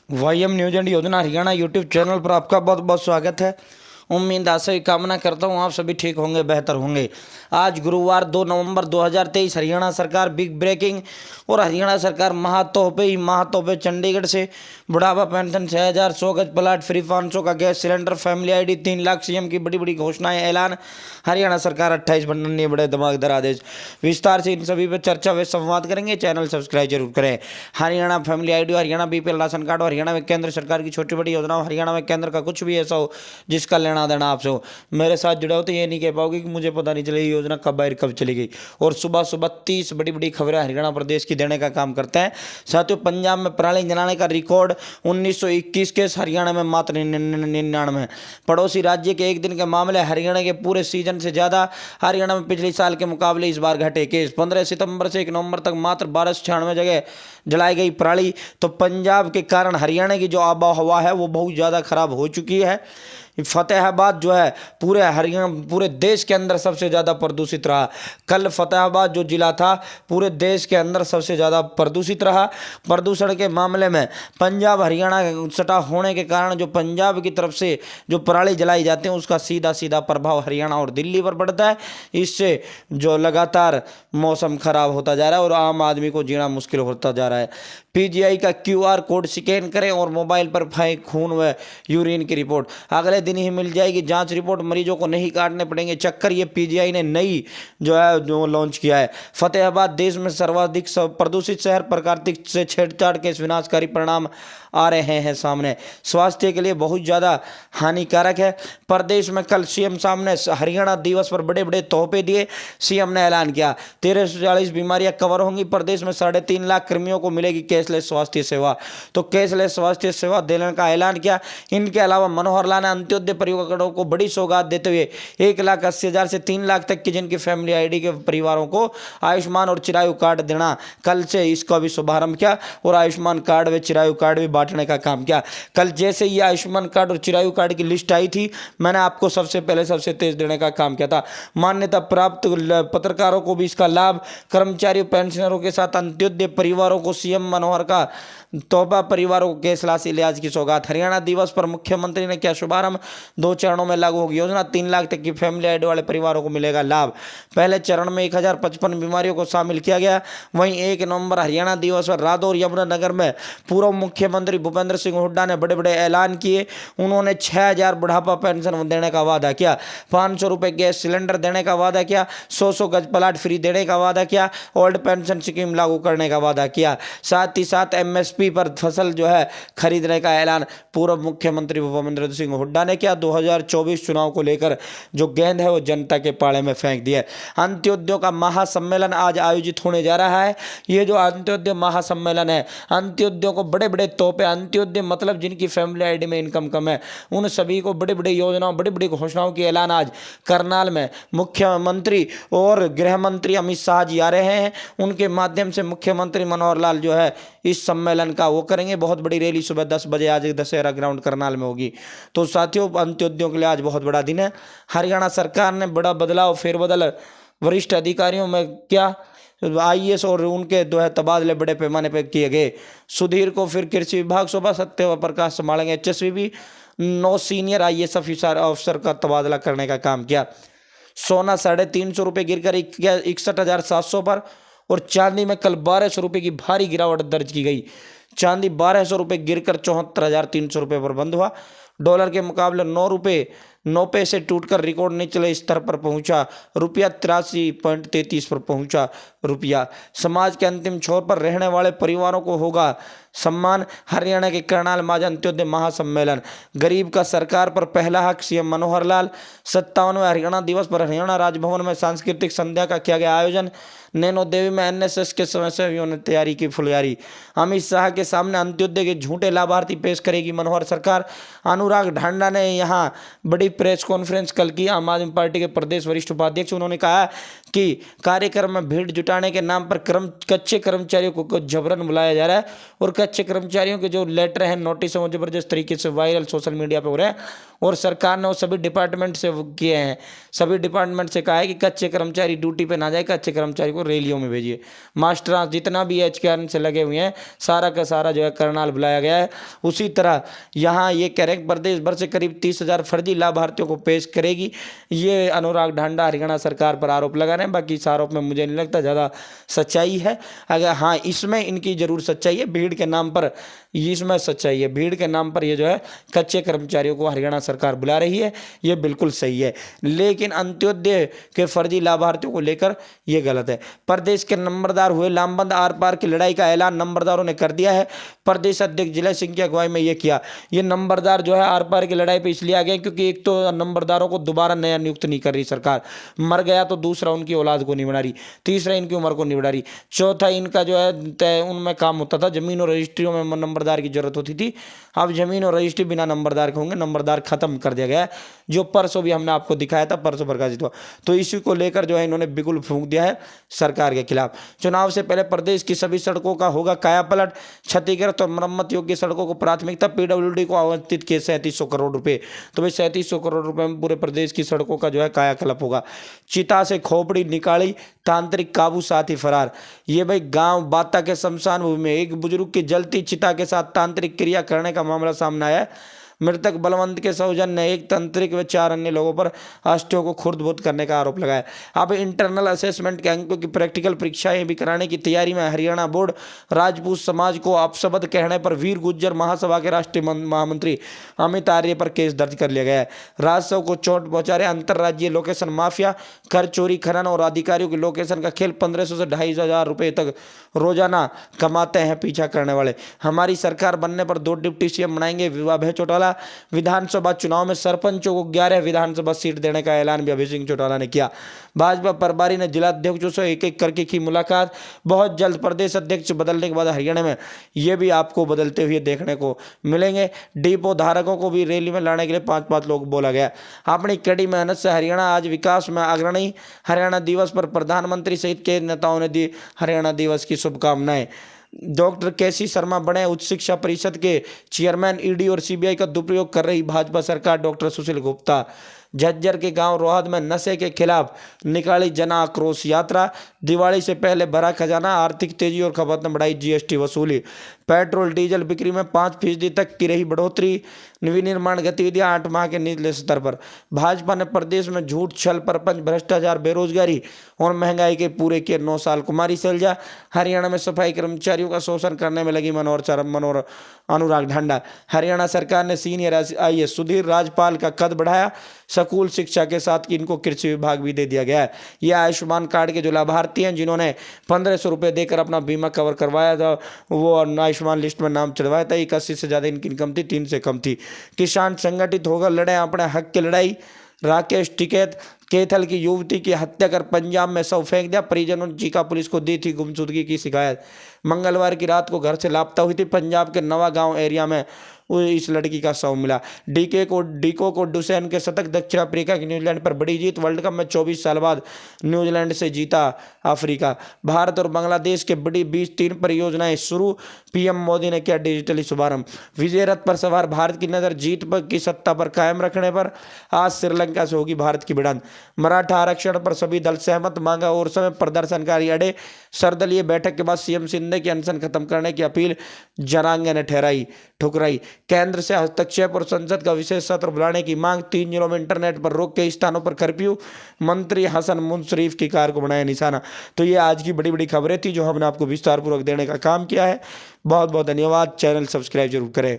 वाईएम news and योजना Haryana YouTube channel पर आपका बहुत बहुत स्वागत है। उम्मीद आशा की कामना करता हूँ आप सभी ठीक होंगे, बेहतर होंगे। आज गुरुवार 2 नवंबर 2023 हरियाणा सरकार बिग ब्रेकिंग और हरियाणा सरकार महातोहफे चंडीगढ़ से बुढ़ापा पेंशन 6000, 100 गज प्लाट फ्री, 500 का gas cylinder, family ID, 3 lakh, CM की बड़ी बड़ी घोषणाएं, ऐलान। हरियाणा सरकार 28 बनने बड़े धमाकेदार आदेश। विस्तार से इन सभी पर चर्चा व संवाद करेंगे। चैनल सब्सक्राइब जरूर करें। Haryana family ID, Haryana BPL ration card, Haryana में केंद्र सरकार की छोटी बड़ी योजनाओं, हरियाणा में केंद्र का कुछ भी ऐसा हो जिसका लेना देना आपसे हो, मेरे साथ जुड़े हो तो ये नहीं कह पाओगे कि मुझे पता नहीं चले ये योजना कब आई कब चली गई। और सुबह सुबह 30 बड़ी बड़ी खबरें हरियाणा प्रदेश की देने का काम करते हैं। साथियों, पंजाब में पराली जलाने का रिकॉर्ड 1921 केस, हरियाणा में मात्र 99। पड़ोसी राज्य के एक दिन के मामले हरियाणा के पूरे सीजन से ज्यादा। हरियाणा में पिछले साल के मुकाबले इस बार घटे केस। 15 सितंबर से 1 नवंबर तक मात्र 1296 जगह जलाई गई पराली। तो पंजाब के कारण हरियाणा की जो आबो हवा है वो बहुत ज़्यादा खराब हो चुकी है। फतेहाबाद जो है पूरे देश के अंदर सबसे ज़्यादा प्रदूषित रहा। कल फतेहाबाद जो जिला था पूरे देश के अंदर सबसे ज़्यादा प्रदूषित रहा। प्रदूषण के मामले में पंजाब हरियाणा सटा होने के कारण जो पंजाब की तरफ से जो पराली जलाई जाती है उसका सीधा सीधा प्रभाव हरियाणा और दिल्ली पर पड़ता है। इससे जो लगातार मौसम खराब होता जा रहा है और आम आदमी को जीना मुश्किल होता जा रहा है। पीजीआई का क्यूआर कोड स्कैन करें और मोबाइल पर फाइन, खून व यूरिन की रिपोर्ट अगले दिन ही मिल जाएगी। जांच रिपोर्ट मरीजों को नहीं काटने पड़ेंगे चक्कर। ये पीजीआई ने नई जो लॉन्च किया है। फतेहाबाद देश में सर्वाधिक प्रदूषित शहर। प्राकृतिक से छेड़छाड़ के विनाशकारी परिणाम आ रहे हैं सामने। स्वास्थ्य के लिए बहुत ज़्यादा हानिकारक है। प्रदेश में कल सीएम सामने हरियाणा दिवस पर बड़े बड़े तोहफे दिए। सीएम ने ऐलान किया 1340 बीमारियां कवर होंगी। प्रदेश में 3.5 लाख कर्मियों को मिलेगी कैशलेस स्वास्थ्य सेवा। तो कैशलेस स्वास्थ्य सेवा देने का ऐलान किया। इनके अलावा मनोहर लाल ने अंत्योदय परिवारों को बड़ी सौगात देते हुए 1,80,000 से 3 लाख तक की जिनकी फैमिली आईडी के परिवारों को आयुष्मान और चिरायु कार्ड देना, कल से इसका भी शुभारंभ किया और आयुष्मान कार्ड व चिरायु कार्ड भी बांटने का काम किया। कल जैसे ये आयुष्मान कार्ड और चिरायु कार्ड की लिस्ट आई थी, मैंने आपको सबसे पहले सबसे तेज देने का काम किया था। मान्यता प्राप्त पत्रकारों को भी इसका लाभ। कर्मचारियों, पेंशनरों के साथ अंत्योदय परिवारों को सीएम मनोहर का तोहफा, परिवारों को कैश राशि इलाज की सौगात। हरियाणा दिवस पर मुख्यमंत्री ने किया शुभारंभ। 2 चरणों में लागू होगी योजना। 3 लाख तक की फैमिली आईडी वाले परिवारों को मिलेगा लाभ। पहले चरण में 1055 बीमारियों को शामिल किया गया। वहीं 1 नवंबर हरियाणा दिवस पर रादौर यमुनानगर में पूर्व मुख्यमंत्री भूपेंद्र सिंह हुड्डा ने बड़े बड़े ऐलान किए। उन्होंने 6000 बुढ़ापा पेंशन देने का वादा किया, 500 रुपये गैस सिलेंडर देने का वादा किया, 100 गज प्लाट फ्री देने का वादा किया, ओल्ड पेंशन स्कीम लागू करने का वादा किया। साथ ही साथ एमएसपी पर फसल जो है खरीदने का ऐलान पूर्व मुख्यमंत्री भूपेंद्र सिंह हुड्डा ने किया। 2024 चुनाव को लेकर जो गेंद है वो जनता के पाले में फेंक दिया। अंत्योदय का महासम्मेलन आज आयोजित होने जा रहा है। ये जो अंत्योदय महासम्मेलन है, अंत्योदय को बड़े बड़े तोहफे, अंत्योदय मतलब जिनकी फैमिली आईडी में इनकम कम है उन सभी को बड़ी बड़ी योजनाओं, बड़ी बड़ी घोषणाओं की ऐलान आज करनाल में मुख्यमंत्री और गृह मंत्री अमित शाह जी आ रहे हैं। उनके माध्यम से मुख्यमंत्री मनोहर लाल जो है इस सम्मेलन का वो करेंगे। बहुत बड़ी रैली सुबह 10 बजे आज दशहरा ग्राउंड करनाल में होगी। तो साथियों, अंत्योदयों के लिए आज बहुत बड़ा दिन है। हरियाणा सरकार ने बड़ा बदलाव, फेरबदल वरिष्ठ अधिकारियों में क्या, आईएएस और उनके जो है तबादले बड़े पैमाने पर किए गए। सुधीर को फिर कृषि विभाग, शोभा सत्यप्रकाश संभालेंगे एचएसवीबी। 9 सीनियर आईएएस अफसर का तबादला करने का काम किया। सोना 350 रुपये गिरकर 61,700 पर और चांदी में कल 1200 रुपये की भारी गिरावट दर्ज की गई। चांदी 1200 रुपये गिरकर 74,300 रुपये पर बंद हुआ। डॉलर के मुकाबले 9 रुपये 9 पैसे टूटकर रिकॉर्ड निचले स्तर पर पहुंचा। रुपया 83.33 पर पहुंचा रुपया। समाज के अंतिम छोर पर रहने वाले परिवारों को होगा सम्मान। हरियाणा के करनाल में आज अंत्योदय महासम्मेलन। गरीब का सरकार पर पहला हक, सीएम मनोहर लाल। 57वें हरियाणा दिवस पर हरियाणा राजभवन में सांस्कृतिक संध्या का किया गया आयोजन। नैनो देवी में एनएसएस के स्वयंसेवियों ने तैयारी की फुलयारी। अमित शाह के सामने अंत्योदय के झूठे लाभार्थी पेश करेगी मनोहर सरकार। अनुराग ढांडा ने यहाँ बड़ी प्रेस कॉन्फ्रेंस कल की। आम आदमी पार्टी के प्रदेश वरिष्ठ उपाध्यक्ष, उन्होंने कहा कि कार्यक्रम में भीड़ जुटाने के नाम पर कच्चे कर्मचारियों को जबरन बुलाया जा रहा है और कच्चे कर्मचारियों के जो लेटर हैं, नोटिस हैं, वो जबरदस्त तरीके से वायरल सोशल मीडिया पे हो रहे हैं और सरकार ने वो सभी डिपार्टमेंट से किए हैं। सभी डिपार्टमेंट से कहा है कि कच्चे कर्मचारी ड्यूटी पे ना जाए, कच्चे कर्मचारी को रैलियों में भेजिए। मास्टर जितना भी HKN से लगे हुए हैं, सारा का सारा जो है करनाल बुलाया गया है। उसी तरह यहाँ ये कह रहे हैं प्रदेश भर से करीब 30,000 फर्जी लाभार्थियों को पेश करेगी। ये अनुराग ढांडा हरियाणा सरकार पर आरोप लगा रहे हैं। बाकी इस आरोप में मुझे नहीं लगता ज़्यादा सच्चाई है। अगर हाँ, इसमें इनकी जरूर सच्चाई है, भीड़ के नाम पर इसमें सच्चाई है। भीड़ के नाम पर ये जो है कच्चे कर्मचारियों को हरियाणा सरकार बुला रही है, ये बिल्कुल सही है। लेकिन अंत्योदय के फर्जी लाभार्थियों को लेकर ये गलत है। प्रदेश के नंबरदार हुए लामबंद, आर पार की लड़ाई का ऐलान नंबरदारों ने कर दिया है। प्रदेश अध्यक्ष जिला सिंह की अगुवाई में ये किया। ये नंबरदार जो है आर पार की लड़ाई पे इसलिए आ गए क्योंकि एक तो नंबरदारों को दोबारा नया नियुक्त नहीं कर रही सरकार, मर गया तो दूसरा उनकी औलाद को नहीं बढ़ा रही, तीसरा इनकी उम्र को नहीं बढ़ा रही, चौथा इनका जो है उनमें काम होता था, जमीन और रजिस्ट्रियों में नंबरदार की जरूरत होती थी। अब जमीन और रजिस्ट्री बिना नंबरदार के होंगे, नंबरदार खत्म कर दिया गया है, जो परसों भी हमने आपको दिखाया था, परसों प्रकाशित हुआ। तो इसी को लेकर जो है इन्होंने बिल्कुल फूंक दिया है सरकार के खिलाफ। चुनाव से पहले प्रदेश की सभी सड़कों का होगा कायापलट, क्षतिग्रस्त और मरम्मत योग्य सड़कों को प्राथमिकता, PWD को आवंटित किए 3700 करोड़ रुपए। तो भाई 3700 करोड़ रुपए में पूरे प्रदेश की सड़कों का जो है कायाकल्प होगा। चिता से खोपड़ी निकाली, तांत्रिक काबू साथ ही फरार। ये भाई गांव बाता के शमशान भूमि में एक बुजुर्ग की जलती चिता के साथ तांत्रिक क्रिया करने का मामला सामने आया है। मृतक बलवंत के सौजन ने एक तांत्रिक व 4 अन्य लोगों पर अस्थियों को खुर्द-बुर्द करने का आरोप लगाया। अब इंटरनल असेसमेंट के अंकों की प्रैक्टिकल परीक्षाएं भी कराने की तैयारी में हरियाणा बोर्ड। राजपूत समाज को अपशब्द कहने पर वीर गुज्जर महासभा के राष्ट्रीय महामंत्री अमित आर्य पर केस दर्ज कर लिया गया है। राजस्व को चोट पहुंचा रहे अंतर्राज्यीय लोकेशन माफिया, कर चोरी खनन और अधिकारियों की लोकेशन का खेल, 1500 से 2,500 रुपये तक रोजाना कमाते हैं पीछा करने वाले। हमारी सरकार बनने पर 2 डिप्टी CM बनाएंगे, अभय चौटाला। विधानसभा चुनाव में सरपंचों को 11 विधानसभा सीट देने का ऐलान भी अभय सिंह चौटाला ने किया। भाजपा प्रभारी ने जिला अध्यक्षों से एक-एक करके की मुलाकात। बहुत जल्द प्रदेश अध्यक्ष बदलने के बाद हरियाणा में ये भी आपको बदलते हुए देखने को मिलेंगे। डिपो धारकों को भी रैली में लाने के लिए 5-5 लोग बोला गया। अपनी कड़ी मेहनत से हरियाणा आज विकास में अग्रणी। हरियाणा दिवस पर प्रधानमंत्री सहित के नेताओं ने दी हरियाणा दिवस की शुभकामनाएं। डॉक्टर KC शर्मा बने उच्च शिक्षा परिषद के चेयरमैन। ED और CBI का दुरुपयोग कर रही भाजपा सरकार। डॉक्टर सुशील गुप्ता। झज्जर के गांव रोहद में नशे के खिलाफ निकाली जन आक्रोश यात्रा। दिवाली से पहले भरा खजाना, आर्थिक तेजी और खपत ने बढ़ाई GST वसूली। पेट्रोल डीजल बिक्री में 5% तक की रही बढ़ोतरी। विनिर्माण गतिविधियां 8 माह के निचले स्तर पर। भाजपा ने प्रदेश में झूठ, छल, प्रपंच, भ्रष्टाचार, बेरोजगारी और महंगाई के पूरे किए 9 साल। कुमारी सैलजा। हरियाणा में सफाई कर्मचारियों का शोषण करने में लगी मनोहर अनुराग ढांडा। हरियाणा सरकार ने सीनियर IAS सुधीर राजपाल का कद बढ़ाया। स्कूल शिक्षा के साथ इनको कृषि विभाग भी दे दिया गया है। यह आयुष्मान कार्ड के जो लाभार्थी हैं जिन्होंने 1500 रुपये देकर अपना बीमा कवर करवाया था, वो आयुष्मान लिस्ट में नाम चढ़वाया था। 81 से ज़्यादा इनकी इनकम थी, 3 से कम थी। किसान संगठित होकर लड़े अपने हक की लड़ाई। राकेश टिकैत। कैथल की युवती की हत्या कर पंजाब में शव फेंक दिया। परिजनों ने चीका पुलिस को दी थी गुमशुदगी की शिकायत। मंगलवार की रात को घर से लापता हुई थी। पंजाब के नवा गांव एरिया में इस लड़की का शव मिला। डीको को डुसेन के शतक। दक्षिण अफ्रीका की न्यूजीलैंड पर बड़ी जीत। वर्ल्ड कप में 24 साल बाद न्यूजीलैंड से जीता अफ्रीका। भारत और बांग्लादेश के बड़ी 23 परियोजनाएं शुरू। PM मोदी ने किया डिजिटली शुभारंभ। विजय रथ पर सवार भारत की नजर जीत पर की सत्ता पर कायम रखने पर। आज श्रीलंका से होगी भारत की भिड़ंत। मराठा आरक्षण पर सभी दल सहमत, मांगा और समय प्रदर्शनकारी अड़े। सर्वदलीय बैठक के बाद CM शिंदे की अनशन खत्म करने की अपील जरांगे ने ठुकराई। केंद्र से हस्तक्षेप और संसद का विशेष सत्र बुलाने की मांग। 3 जिलों में इंटरनेट पर रोक, कई स्थानों पर कर्फ्यू। मंत्री हसन मुशर्रफ की कार को बनाया निशाना। तो ये आज की बड़ी बड़ी खबरें थी जो हमने आपको विस्तारपूर्वक देने का काम किया है। बहुत बहुत धन्यवाद। चैनल सब्सक्राइब जरूर करें।